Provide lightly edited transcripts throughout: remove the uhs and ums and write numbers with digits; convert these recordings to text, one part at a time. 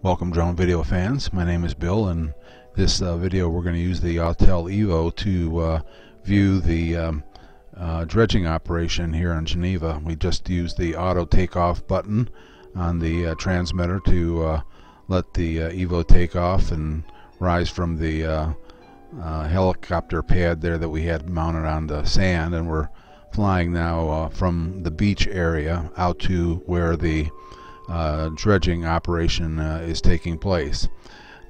Welcome drone video fans, my name is Bill, and this video we're going to use the Autel Evo to view the dredging operation here in Geneva. We just used the auto takeoff button on the transmitter to let the Evo take off and rise from the helicopter pad there that we had mounted on the sand, and we're flying now from the beach area out to where the dredging operation is taking place.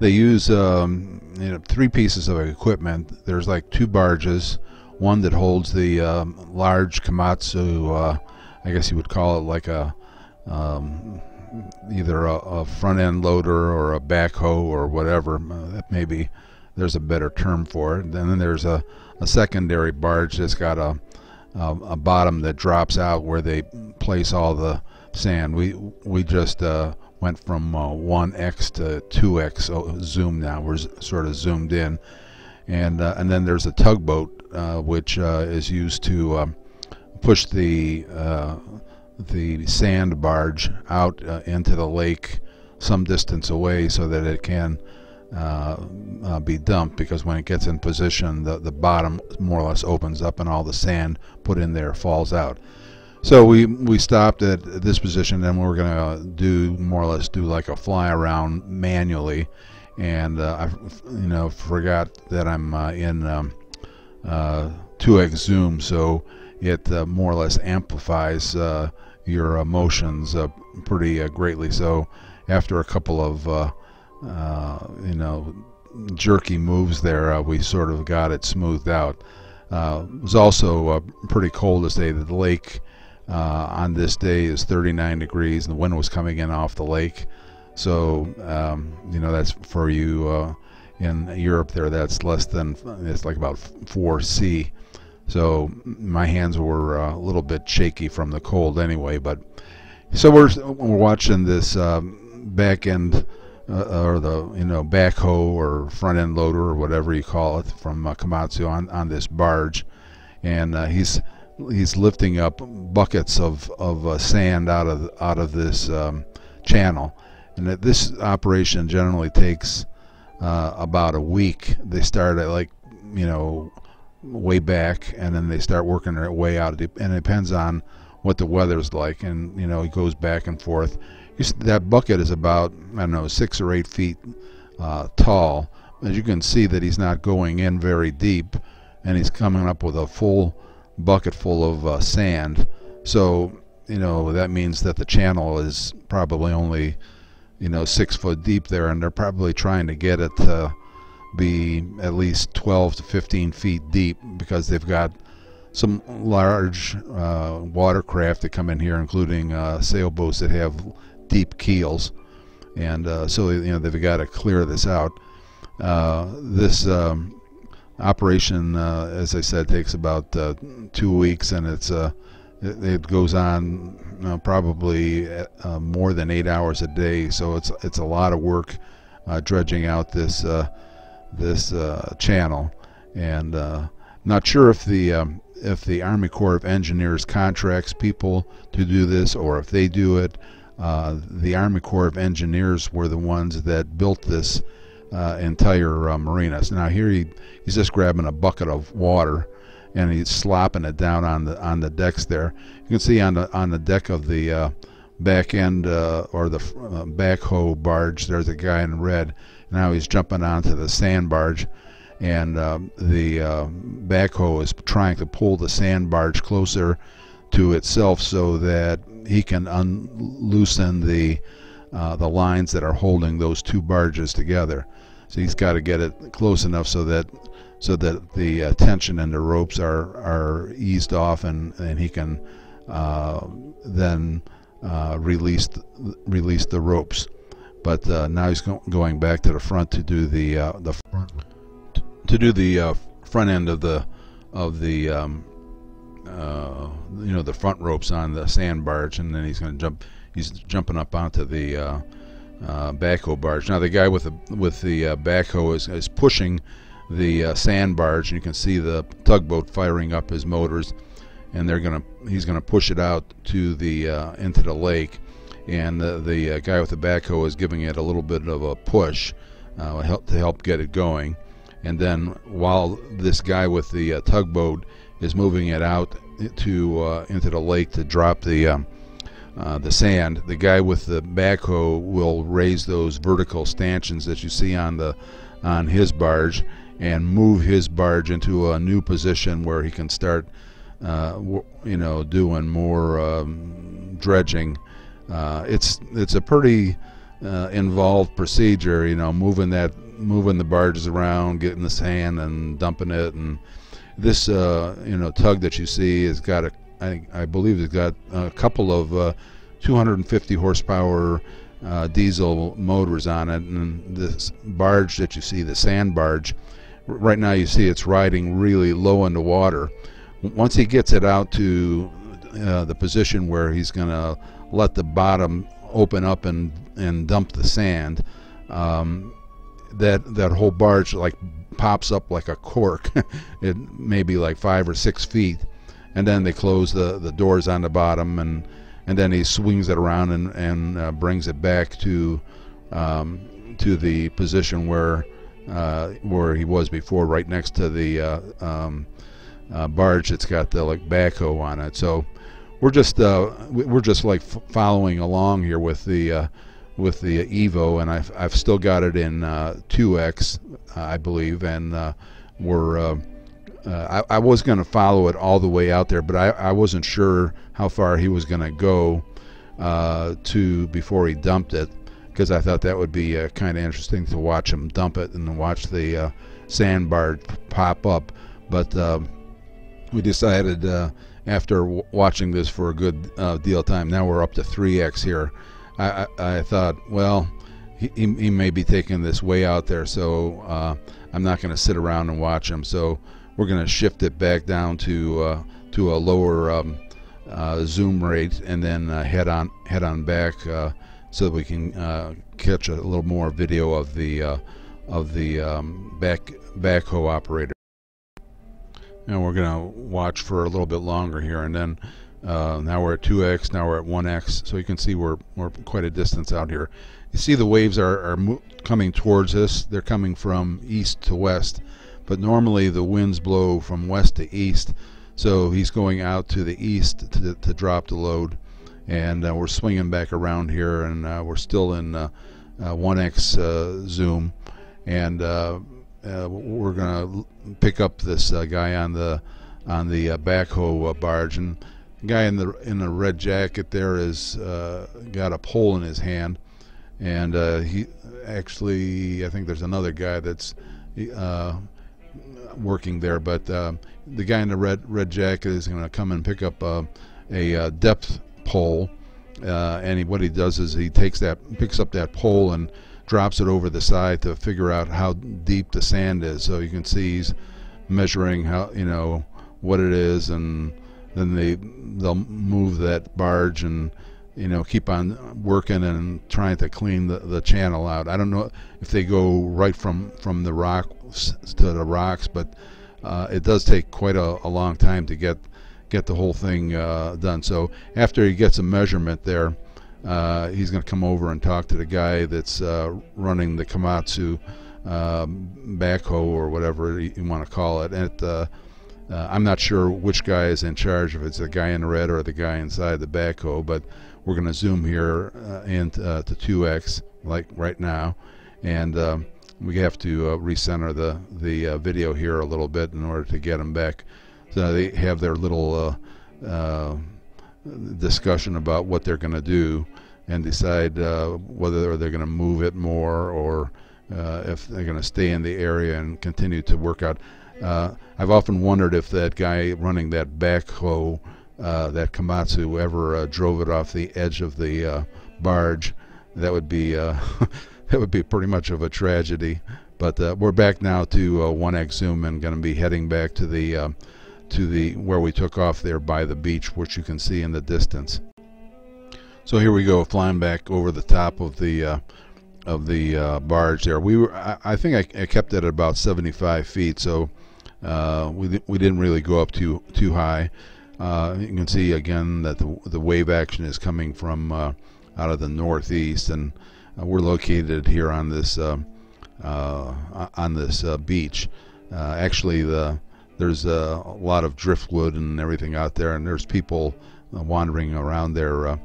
They use three pieces of equipment. There's like two barges, one that holds the large Komatsu, I guess you would call it like a either a front end loader or a backhoe or whatever. Maybe there's a better term for it. And then there's a secondary barge that's got a bottom that drops out where they place all the sand. We just went from 1x to 2x zoom now. We're sort of zoomed in, and then there's a tugboat which is used to push the sand barge out into the lake some distance away so that it can be dumped, because when it gets in position the bottom more or less opens up and all the sand put in there falls out. So we stopped at this position, and we're going to do more or less like a fly around manually, and I forgot that I'm in 2x zoom, so it more or less amplifies your emotions pretty greatly. So after a couple of jerky moves there, we sort of got it smoothed out. It was also pretty cold this day. The lake on this day is 39 degrees, and the wind was coming in off the lake. So that's for you in Europe there, that's less than, it's like about 4°C. So my hands were a little bit shaky from the cold anyway. But so we're watching this back end or the backhoe or front end loader or whatever you call it from Komatsu on this barge, and he's lifting up buckets of sand out of this channel. And this operation generally takes about a week. They start at way back, and then they start working their way out, and it depends on what the weather's like, and it goes back and forth. That bucket is about, I don't know, 6 or 8 feet tall. As you can see that he's not going in very deep, and he's coming up with a full bucket full of sand. So that means that the channel is probably only 6 foot deep there, and they're probably trying to get it to be at least 12 to 15 feet deep, because they've got some large watercraft that come in here, including sailboats that have deep keels, and so they've got to clear this out. This operation, as I said, takes about 2 weeks, and it goes on probably more than 8 hours a day. So it's a lot of work dredging out this channel, and not sure if the Army Corps of Engineers contracts people to do this, or if they do it. The Army Corps of Engineers were the ones that built this entire marina. So now here he's just grabbing a bucket of water, and he's slopping it down on the decks there. You can see on the deck of the back end or the backhoe barge, there's a guy in red. Now he's jumping onto the sand barge, and the backhoe is trying to pull the sand barge closer to itself so that he can loosen the lines that are holding those two barges together. So he's got to get it close enough so that the tension in the ropes are eased off, and he can then release the ropes. But now he's going back to the front to do the front end of the the front ropes on the sand barge, and then he's going to jump. He's jumping up onto the backhoe barge. Now the guy with the backhoe is pushing the sand barge, and you can see the tugboat firing up his motors, and he's gonna push it out to the into the lake. and the guy with the backhoe is giving it a little bit of a push to help get it going. And then while this guy with the tugboat is moving it out into the lake to drop the sand, the guy with the backhoe will raise those vertical stanchions that you see on his barge and move his barge into a new position where he can start doing more dredging. It's a pretty involved procedure, moving the barges around, getting the sand and dumping it. And this tug that you see has got I believe it's got a couple of 250 horsepower diesel motors on it. And this barge that you see, the sand barge, right now you see it's riding really low in the water. Once he gets it out to the position where he's going to let the bottom open up and dump the sand, that whole barge like pops up like a cork. It may be like 5 or 6 feet, and then they close the doors on the bottom, and then he swings it around and brings it back to the position where he was before, right next to the barge that's got the backhoe on it. So we're just like following along here with the Evo, and I've still got it in 2x, I believe, and I was going to follow it all the way out there, but I wasn't sure how far he was going to go before he dumped it, because I thought that would be kind of interesting to watch him dump it and watch the sand barge pop up. But we decided after watching this for a good deal of time, now we're up to 3x here. I thought, well, he may be taking this way out there, so I'm not going to sit around and watch him. So we're going to shift it back down to a lower zoom rate, and then head on back so that we can catch a little more video of the backhoe operator. And we're going to watch for a little bit longer here, and then now we're at 2x, now we're at 1x, so you can see we're quite a distance out here. You see the waves are coming towards us. They're coming from east to west, but normally the winds blow from west to east, so he's going out to the east to drop the load. And we're swinging back around here, and we're still in 1x zoom, and we're going to pick up this guy on the backhoe barge. And the guy in the red jacket there is got a pole in his hand, and he actually, I think there's another guy that's working there, but the guy in the red jacket is going to come and pick up a depth pole, and what he does is he picks up that pole and drops it over the side to figure out how deep the sand is. So you can see he's measuring how, what it is, and then they'll move that barge and keep on working and trying to clean the channel out. I don't know if they go right from the rocks to the rocks, but it does take quite a long time to get the whole thing done. So after he gets a measurement there, he's going to come over and talk to the guy that's running the Komatsu backhoe, or whatever you want to call it. And I'm not sure which guy is in charge, if it's the guy in red or the guy inside the backhoe, but we're going to zoom here into 2x like right now, and we have to recenter the video here a little bit in order to get them back. So they have their little discussion about what they're going to do, and decide whether they're going to move it more, or if they're going to stay in the area and continue to work out. I've often wondered if that guy running that backhoe, that Komatsu, ever drove it off the edge of the barge. That would be that would be pretty much of a tragedy. But we're back now to 1x zoom, and going to be heading back to the where we took off there by the beach, which you can see in the distance. So here we go, flying back over the top of the barge there. I think I kept it at about 75 feet, so we didn't really go up too high. You can see again that the wave action is coming from out of the northeast, and we're located here on this beach. Actually, there's a lot of driftwood and everything out there, and there's people wandering around there.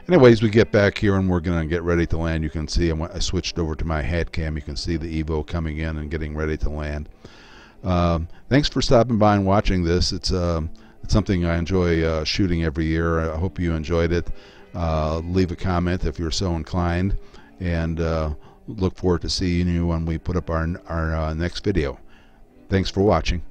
Anyways, we get back here and we're going to get ready to land. You can see I switched over to my hat cam. You can see the Evo coming in and getting ready to land. Thanks for stopping by and watching this. It's something I enjoy shooting every year. I hope you enjoyed it. Leave a comment if you're so inclined, and look forward to seeing you when we put up our next video. Thanks for watching.